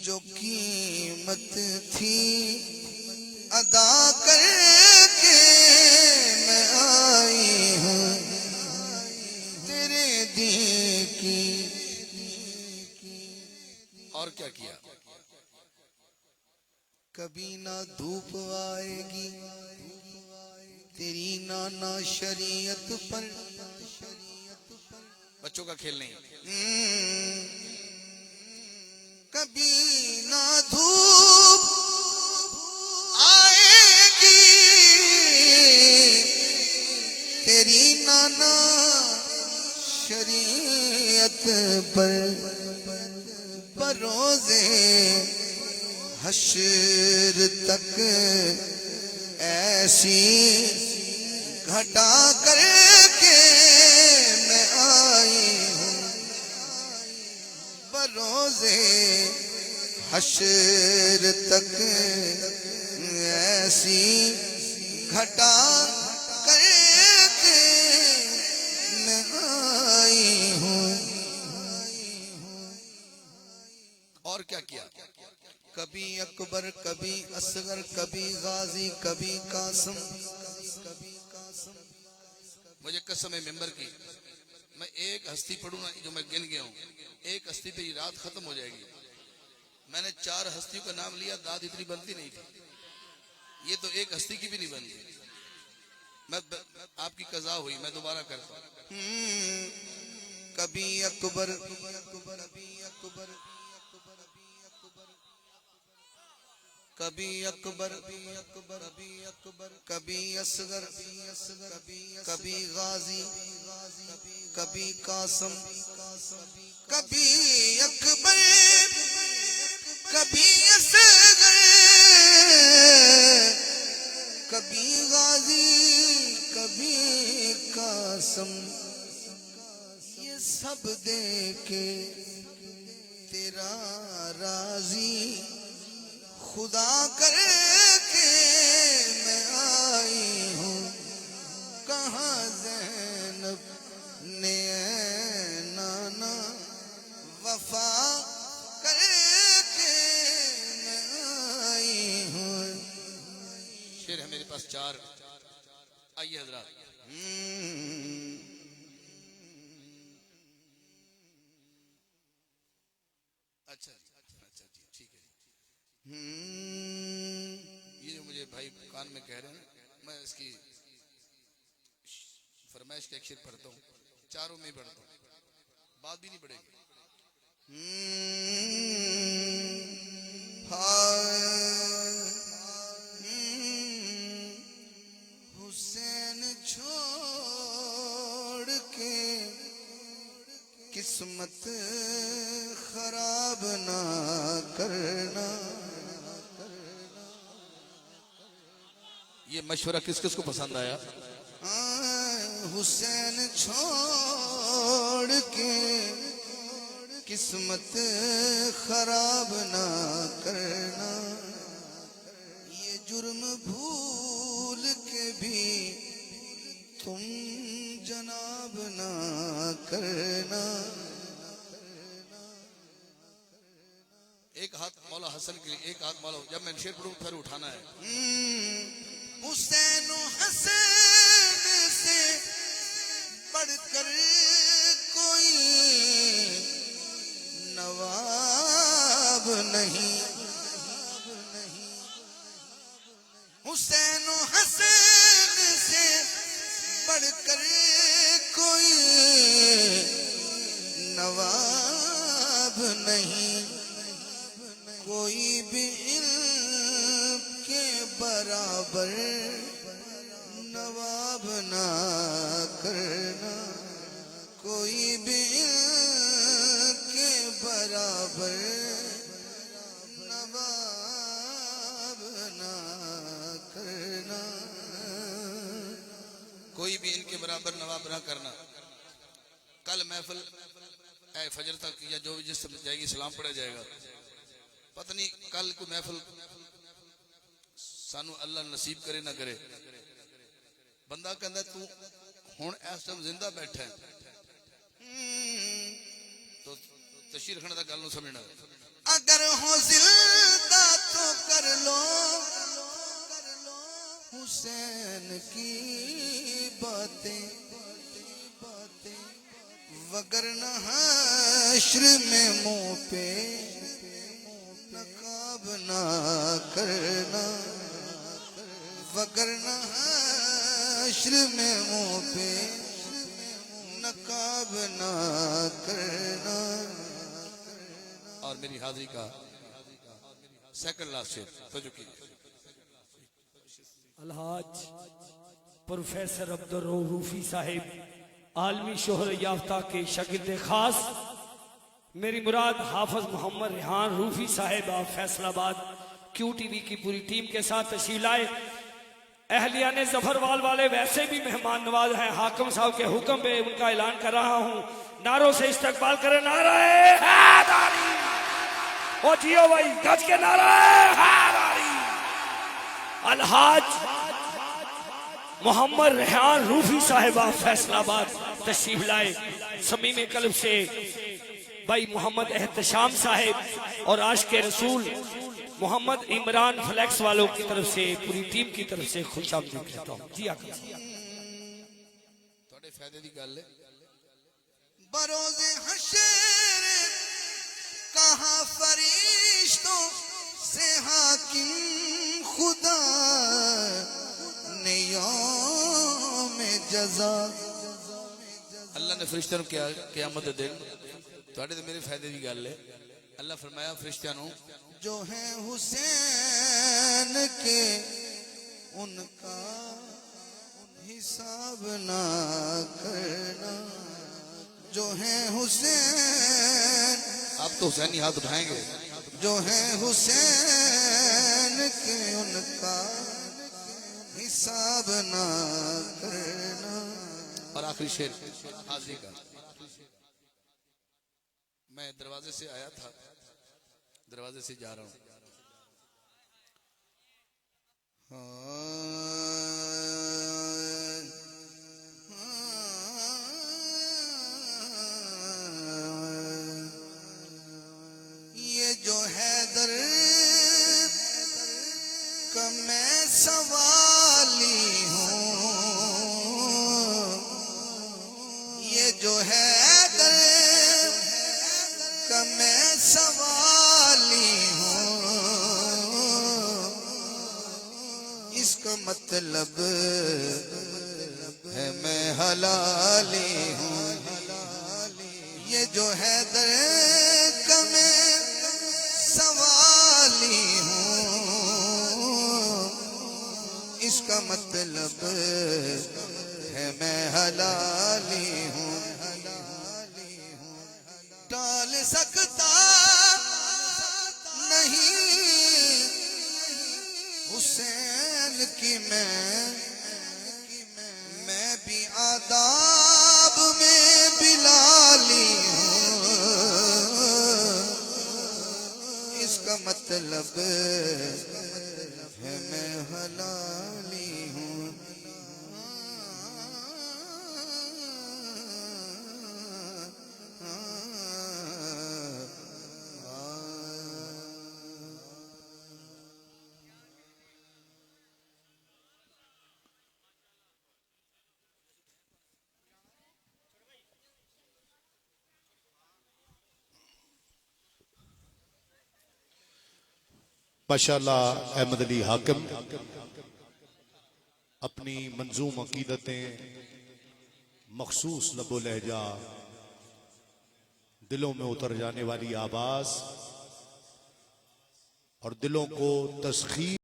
जो कीमत थी अदा करके मैं आई हूँ तेरे दी की। और क्या किया? कभी ना धूप आएगी तेरी नाना शरीयत पर। बच्चों का खेल नहीं। कभी ना धूप आएगी तेरी नाना शरीयत पर। रोज़े हश्र तक ऐसी घटा करके मैं आई हूँ बरोज़े हश्र तक ऐसी घटा करके मैं आई हूँ। और क्या किया? कभी अकबर कभी असगर कभी गाजी कभी कासम। मुझे कसम है मेंबर की, मैं एक हस्ती पढ़ूं ना जो मैं गिन गया हूँ, एक हस्ती पे ये रात खत्म हो जाएगी। मैंने 4 हस्तियों का नाम लिया, दाद इतनी बनती नहीं थी, ये तो एक हस्ती की भी नहीं बनती। मैं आपकी कज़ा हुई, मैं दोबारा करता हूँ। कभी अकबर कभी अकबर कभी असगर कभी गाजी कभी कासम। कभी अकबर कभी असगर कभी गाजी कभी कासम। ये सब देके तेरा राजी खुदा करके मैं आई हूँ। कहाँ ज़ैनब ने नाना वफा करके मैं आई हूँ। शेर है मेरे पास 4, आइए हजरात। अच्छा जी, ठीक है। ये जो मुझे भाई कान में कह रहे हैं, मैं इसकी फरमाइश के अक्षर पढ़ता हूँ, चारों में पढ़ता हूँ, बात भी नहीं पड़ेगी। हुसैन छोड़ के किस्मत खराब ना करना। ये मशवरा किस किस को पसंद आया? हुसैन छोड़ के किस्मत खराब ना करना। ये जुर्म भूल के भी तुम जनाब ना करना। एक हाथ मौला हसन के लिए, एक हाथ मौला, जब मैं शेर पढ़ूं फिर उठाना है। हुसैन हसन से बढ़कर कोई नवाब नहीं। हुसैन हसन से बढ़कर कोई नवाब नहीं। कोई भी इल्म के बराबर नवाब ना करना। कोई भी इल्म के बराबर नवाब ना करना। कोई भी इनके बराबर नवाब ना करना। कल महफिल फजर तक या जो भी जिस जाएगी सलाम पढ़ा जाएगा। पता नहीं कल को महफिल सानू अल्लाह नसीब करे ना करे। बंदा कहता तू हुण इस टाइम जिंदा बैठा है तो तशरीह रखने का गल समझना। अगर हो की बातें वगरना हश्र में मुंह पे नकाब ना करना, वगरना हश्र में मुंह पे नकाब ना करना। और मेरी हाजिरी का सेकंड लास्ट शेर तो जो कीजिए। अलहाज प्रोफेसर अब्दुल रऊफ रूफी साहिब आलमी शोहरत याफ्ता के शागिर्द खास, मेरी मुराद हाफिज मोहम्मद रेहान रूफी साहिब आप फैसलाबाद QTV की पूरी टीम के साथ तशरीफ लाए। अहलिया ने जफरवाल वाले वैसे भी मेहमान नवाज हैं। हाकिम साहब के हुक्म पे उनका ऐलान कर रहा हूँ, नारों से इस्तकबाल करें। नारे हैदरी, ओ जियो भाई गज के नारे हैदरी। अलहाज मोहम्मद रेहान रूफी साहिबा फैसलाबाद तशरीफ लाए। समीम कल्ब से भाई मोहम्मद एहतशाम साहिब और आशिक रसूल मोहम्मद इमरान फ्लैक्स वालों की तरफ से पूरी टीम की तरफ से खुशामदीद कहता हूँ। जी आका थोड़े फायदे दी गल है। बरोज़े हशर कहाँ फरिश्तों से हाकिम खुदा ने यौम जज़ा। अल्लाह ने फरिश्तों को क्या क़यामत दे दिन थोड़े ते मेरे फायदे दी गल है। अल्लाह फरमाया फरिश्तों को जो है हुसैन के उनका हिसाब ना करना, जो है हुसैन। आप तो हुसैनी हाथ उठाएंगे। जो है हुसैन के उनका हिसाब ना करना। और आखिरी शेर हाजिरी का। मैं दरवाजे से आया था, दरवाजे से जा रहा हूं। ये जो हैदर का मैं सवाली हूँ, ये जो हैदर का मैं सवाली हूँ, इसका मतलब है मैं हलाली हूँ। ये जो हैदर का मैं सवाली हूँ, इसका मतलब है मैं हलाली हूँ। टाल सकता नहीं हुसैन की मैं भी आदाब में बिलाली हूँ, इसका मतलब है मैं हलाली हूँ। माशाअल्लाह अहमद अली हाकिम अपनी मंजूम अकीदतें, मखसूस लबो लहजा, दिलों में उतर जाने वाली आवाज और दिलों को तस्खीर